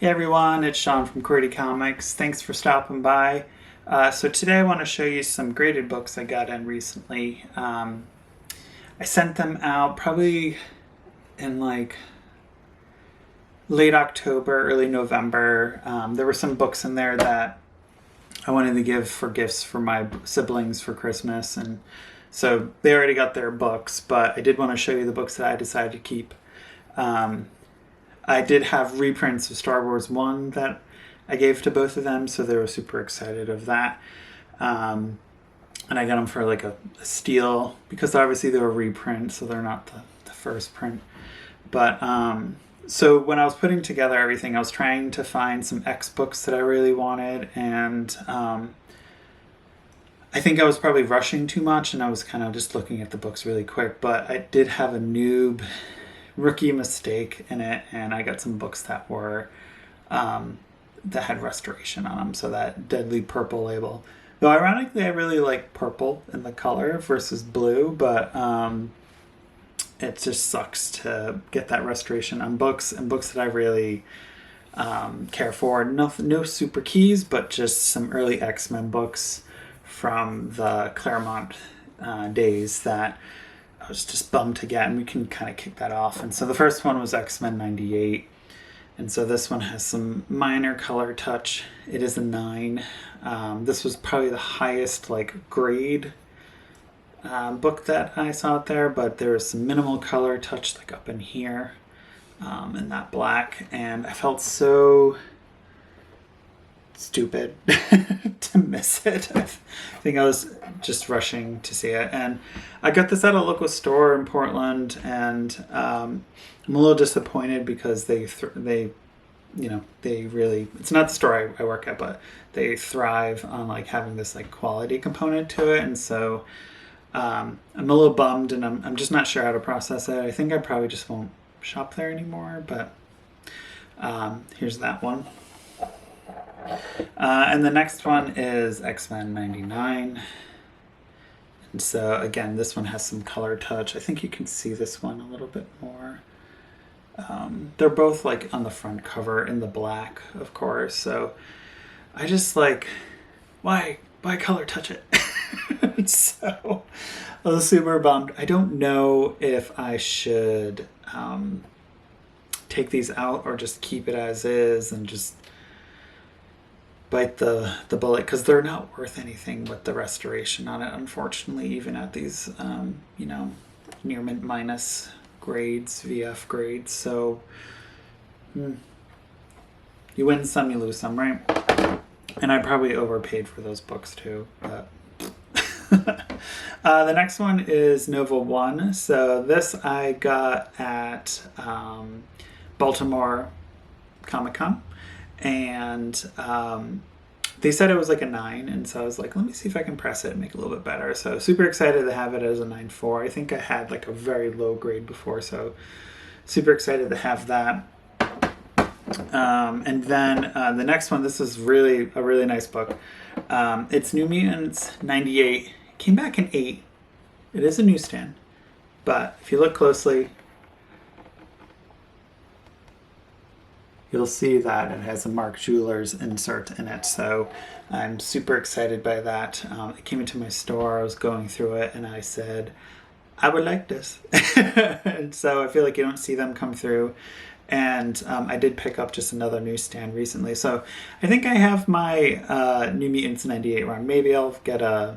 Hey everyone, it's Sean from QWERTY Comics. Thanks for stopping by. So today I want to show you some graded books I got in recently. I sent them out probably in like late October, early November. There were some books in there that I wanted to give for gifts for my siblings for Christmas, and so they already got their books, but I did want to show you the books that I decided to keep. I did have reprints of Star Wars 1 that I gave to both of them, so they were super excited of that. And I got them for like a steal, because obviously they were reprints, so they're not the first print. But so when I was putting together everything, I was trying to find some X books that I really wanted, and I think I was probably rushing too much, and I was kind of just looking at the books really quick, but I did have a noob rookie mistake in it, and I got some books that were that had restoration on them, so that deadly purple label. Though ironically I really like purple in the color versus blue, but it just sucks to get that restoration on books, and books that I really care for. No super keys, but just some early X-Men books from the Claremont days that I was just bummed to get, and we can kind of kick that off. And so the first one was XMen 98, and so this one has some minor color touch. It is a 9. This was probably the highest like grade book that I saw out there, but there was some minimal color touch like up in here, in that black, and I felt so stupid to miss it. I think I was just rushing to see it, and I got this at a local store in Portland, and I'm a little disappointed because they really, it's not the store I work at, but they thrive on like having this like quality component to it, and so I'm a little bummed, and I'm just not sure how to process it. I think I probably just won't shop there anymore, but here's that one. And the next one is XMen 99. And so again, this one has some color touch. I think you can see this one a little bit more. They're both like on the front cover in the black, of course. So I just like, why color touch it? So I was super bummed. I don't know if I should take these out or just keep it as is and just bite the bullet, because they're not worth anything with the restoration on it, unfortunately, even at these near mint minus grades, VF grades. So you win some, you lose some, right? And I probably overpaid for those books too, but the next one is Nova 1. So this I got at Baltimore Comic-Con, and they said it was like a 9, and so I was like, let me see if I can press it and make it a little bit better. So super excited to have it as a 9.4. I think I had like a very low grade before, so super excited to have that. And then the next one, this is really a really nice book. It's New Mutants 98. It came back in 8. It is a newsstand, but if you look closely, you'll see that it has a Mark Jewelers insert in it. So I'm super excited by that. It came into my store, I was going through it, and I said, I would like this. And so I feel like you don't see them come through. And I did pick up just another newsstand recently. So I think I have my New Mutants 98 run. Maybe I'll get a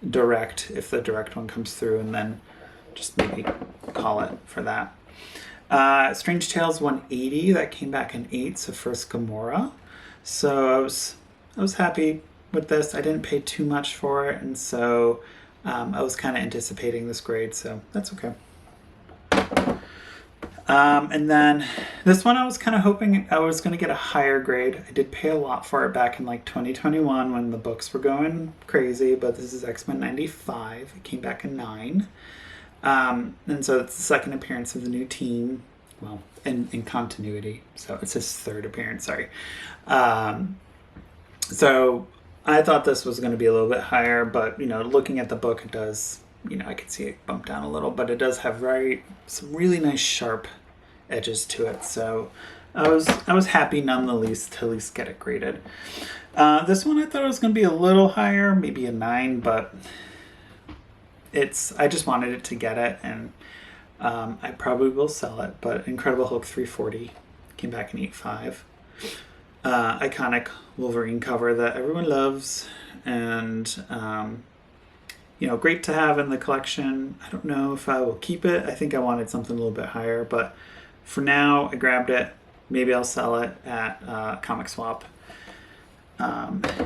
direct if the direct one comes through, and then just maybe call it for that. Strange Tales 180, that came back in 8, so first Gamora. So I was happy with this. I didn't pay too much for it, and so I was kind of anticipating this grade, so that's okay. And then this one I was kind of hoping I was going to get a higher grade. I did pay a lot for it back in like 2021 when the books were going crazy, but this is X-Men 95. It came back in 9. And so it's the second appearance of the new team, well, in continuity. So it's his third appearance, sorry. So I thought this was going to be a little bit higher, but, looking at the book, it does, I could see it bump down a little, but it does have some really nice sharp edges to it. So I was happy none the least to at least get it graded. This one I thought it was going to be a little higher, maybe a 9, but I just wanted it to get it, and I probably will sell it. But Incredible Hulk 340 came back in 8.5. Iconic Wolverine cover that everyone loves, and great to have in the collection. I don't know if I will keep it. I think I wanted something a little bit higher, but for now I grabbed it. Maybe I'll sell it at Comic Swap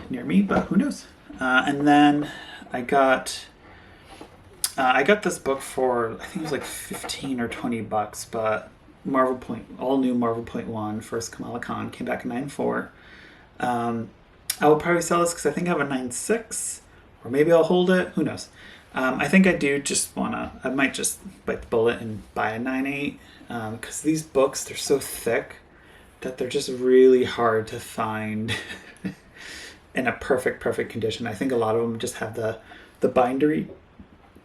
near me, but who knows. And then I got this book for, I think it was like 15 or 20 bucks, but all new Marvel Point 1, first Kamala Khan, came back in 9.4. I will probably sell this because I think I have a 9.6, or maybe I'll hold it. Who knows? I think I do just I might just bite the bullet and buy a 9.8, because these books, they're so thick that they're just really hard to find in a perfect condition. I think a lot of them just have the bindery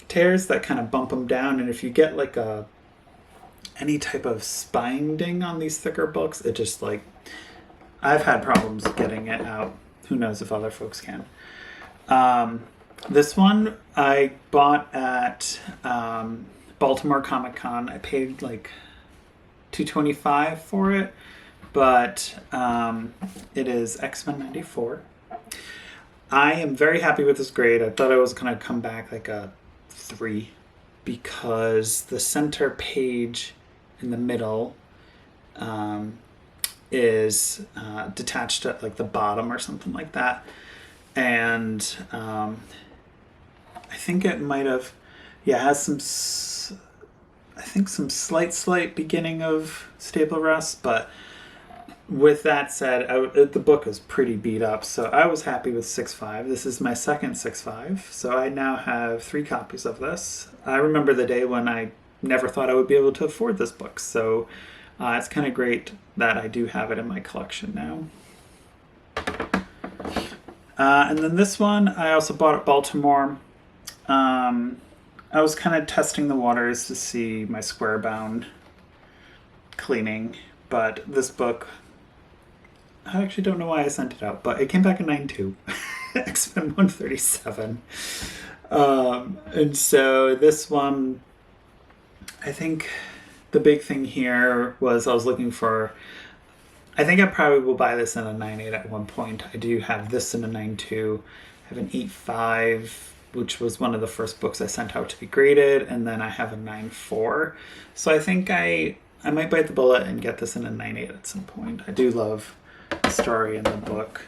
tears that kind of bump them down, and if you get like any type of spinding on these thicker books, it just I've had problems getting it out. Who knows if other folks can. This one I bought at Baltimore Comic Con. I paid like $225 for it, but it is X-Men 94. I am very happy with this grade. I thought I was going to come back like a 3, because the center page in the middle is detached at like the bottom or something like that, and I think it might have, has some slight beginning of staple rust, but with that said, the book is pretty beat up, so I was happy with 6.5. This is my second 6.5, so I now have 3 copies of this. I remember the day when I never thought I would be able to afford this book, so it's kind of great that I do have it in my collection now. And then this one I also bought at Baltimore. I was kind of testing the waters to see my square bound cleaning, but this book, I actually don't know why I sent it out, but it came back in 9.2. X-Men 137. And so this one, I think the big thing here was I was looking for, I think I probably will buy this in a 9.8 at one point. I do have this in a 9.2. I have an 8.5, which was one of the first books I sent out to be graded, and then I have a 9.4. So I think I might bite the bullet and get this in a 9.8 at some point. I do love the story in the book.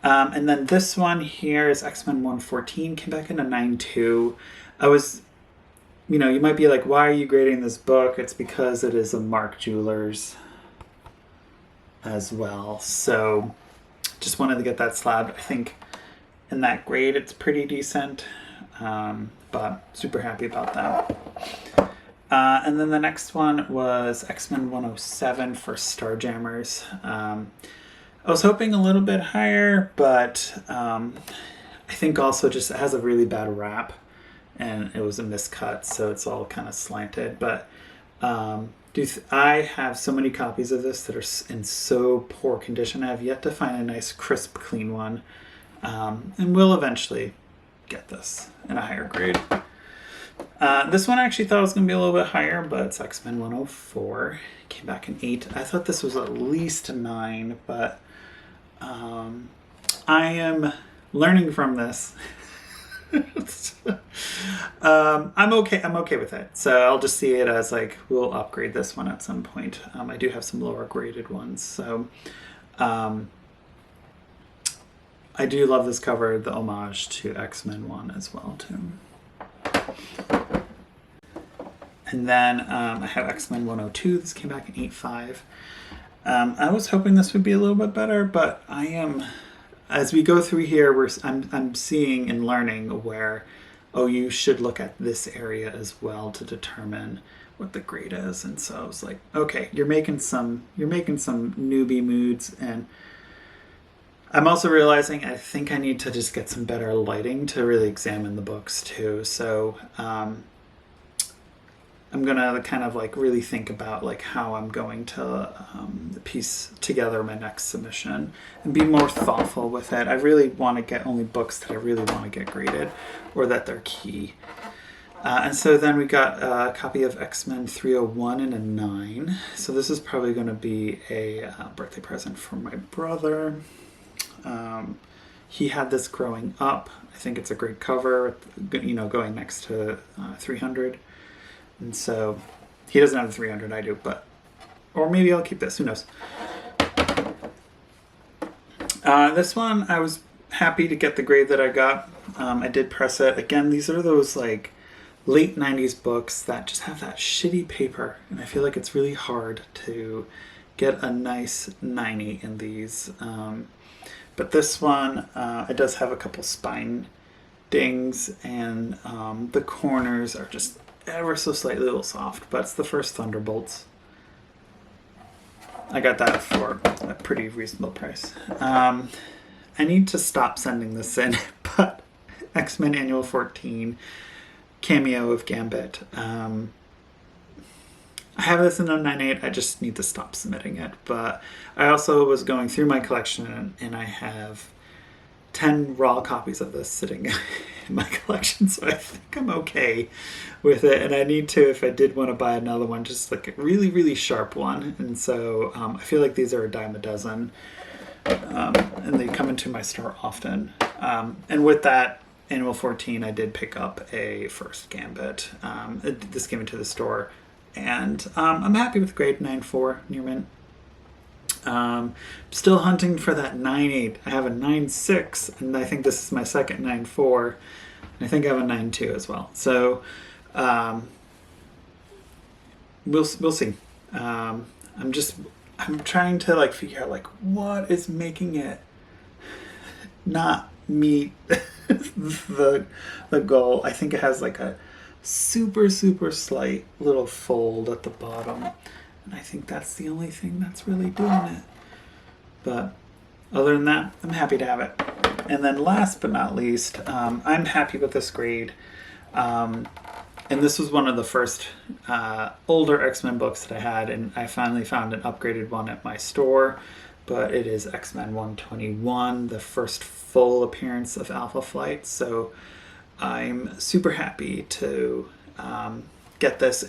And then this one here is X-Men 114, came back in a 9.2. I was, you might be like, why are you grading this book? It's because it is a Mark Jewelers as well. So just wanted to get that slabbed. I think in that grade it's pretty decent, but super happy about that. And then the next one was X-Men 107 for Starjammers. I was hoping a little bit higher, but I think also just it has a really bad wrap, and it was a miscut, so it's all kind of slanted. But I have so many copies of this that are in so poor condition. I have yet to find a nice, crisp, clean one, and will eventually get this in a higher grade. This one I actually thought was going to be a little bit higher, but it's X-Men 104. Came back in 8. I thought this was at least a 9, but I am learning from this. I'm okay with it. So I'll just see it as like, we'll upgrade this one at some point. I do have some lower graded ones. So I do love this cover, the homage to X-Men 1 as well too. And then I have X-Men 102. This came back in 8.5. I was hoping this would be a little bit better, but I am, as we go through here, I'm seeing and learning where, you should look at this area as well to determine what the grade is. And so I was like, okay, you're making some newbie moods, and I'm also realizing I think I need to just get some better lighting to really examine the books too. So I'm gonna kind of like really think about like how I'm going to piece together my next submission and be more thoughtful with it. I really want to get only books that I really want to get graded or that they're key. And so then we got a copy of XMen 301 and a 9. So this is probably going to be a birthday present for my brother. He had this growing up. I think it's a great cover, you know, going next to 300. And so he doesn't have the 300, I do, but, or maybe I'll keep this, who knows. This one, I was happy to get the grade that I got. I did press it. Again, these are those like late 90s books that just have that shitty paper, and I feel like it's really hard to get a nice 90 in these. But this one, it does have a couple spine dings, and the corners are just ever so slightly a little soft, but it's the first Thunderbolts. I got that for a pretty reasonable price. I need to stop sending this in, but X-Men Annual 14, cameo of Gambit. I have this in 098, I just need to stop submitting it. But I also was going through my collection, and I have 10 raw copies of this sitting in my collection, so I think I'm okay with it. And I need to, if I did want to buy another one, just like a really, really sharp one. And so I feel like these are a dime a dozen, and they come into my store often. And with that Annual 14, I did pick up a first Gambit. This came into the store, and I'm happy with grade 9.4 near mint. Still hunting for that 9.8. I have a 9.6, and I think this is my second 9.4. I think I have a 9.2 as well. So we'll see. I'm trying to like figure out like what is making it not meet the goal. I think it has like a super slight little fold at the bottom, and I think that's the only thing that's really doing it. But other than that, I'm happy to have it. And then last but not least, I'm happy with this grade. And this was one of the first older X-Men books that I had, and I finally found an upgraded one at my store. But it is X-Men 121, the first full appearance of Alpha Flight. So I'm super happy to get this.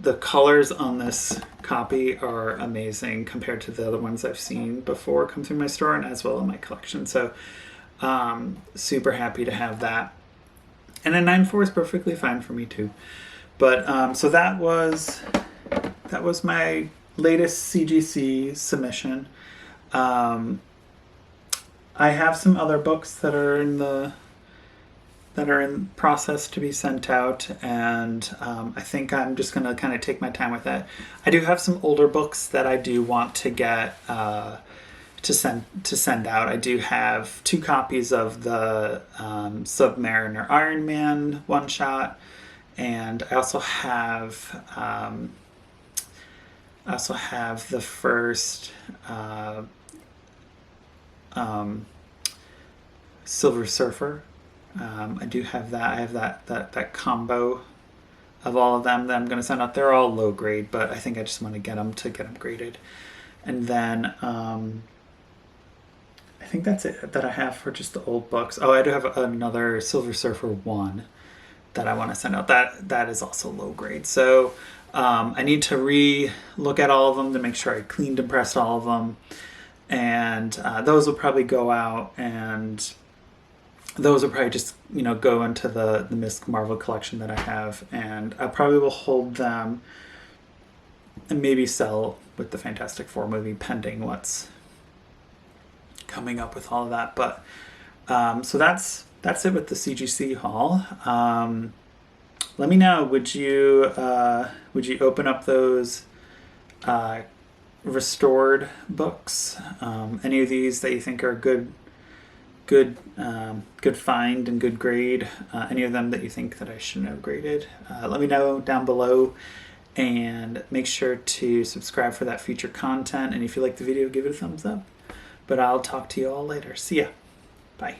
The colors on this copy are amazing compared to the other ones I've seen before come through my store, and as well in my collection. So super happy to have that. And a 9.4 is perfectly fine for me too. But so that was my latest CGC submission. I have some other books that are in process to be sent out, and I think I'm just gonna kind of take my time with that. I do have some older books that I do want to get to send out. I do have 2 copies of the Submariner Iron Man one shot, and I also have the first Silver Surfer. I do have that. I have that combo of all of them that I'm going to send out. They're all low grade, but I think I just want to get them graded. And then I think that's it that I have for just the old books. Oh, I do have another Silver Surfer 1 that I want to send out. That is also low grade. So I need to re-look at all of them to make sure I cleaned and pressed all of them. And those will probably go out, and those will probably just, go into the Misk Marvel collection that I have, and I probably will hold them and maybe sell with the Fantastic Four movie, pending what's coming up with all of that. But so that's it with the CGC haul. Let me know, would you open up those restored books? Any of these that you think are good find and good grade? Any of them that you think that I shouldn't have graded? Let me know down below, and make sure to subscribe for that future content. And if you like the video, give it a thumbs up. But I'll talk to you all later. See ya. Bye.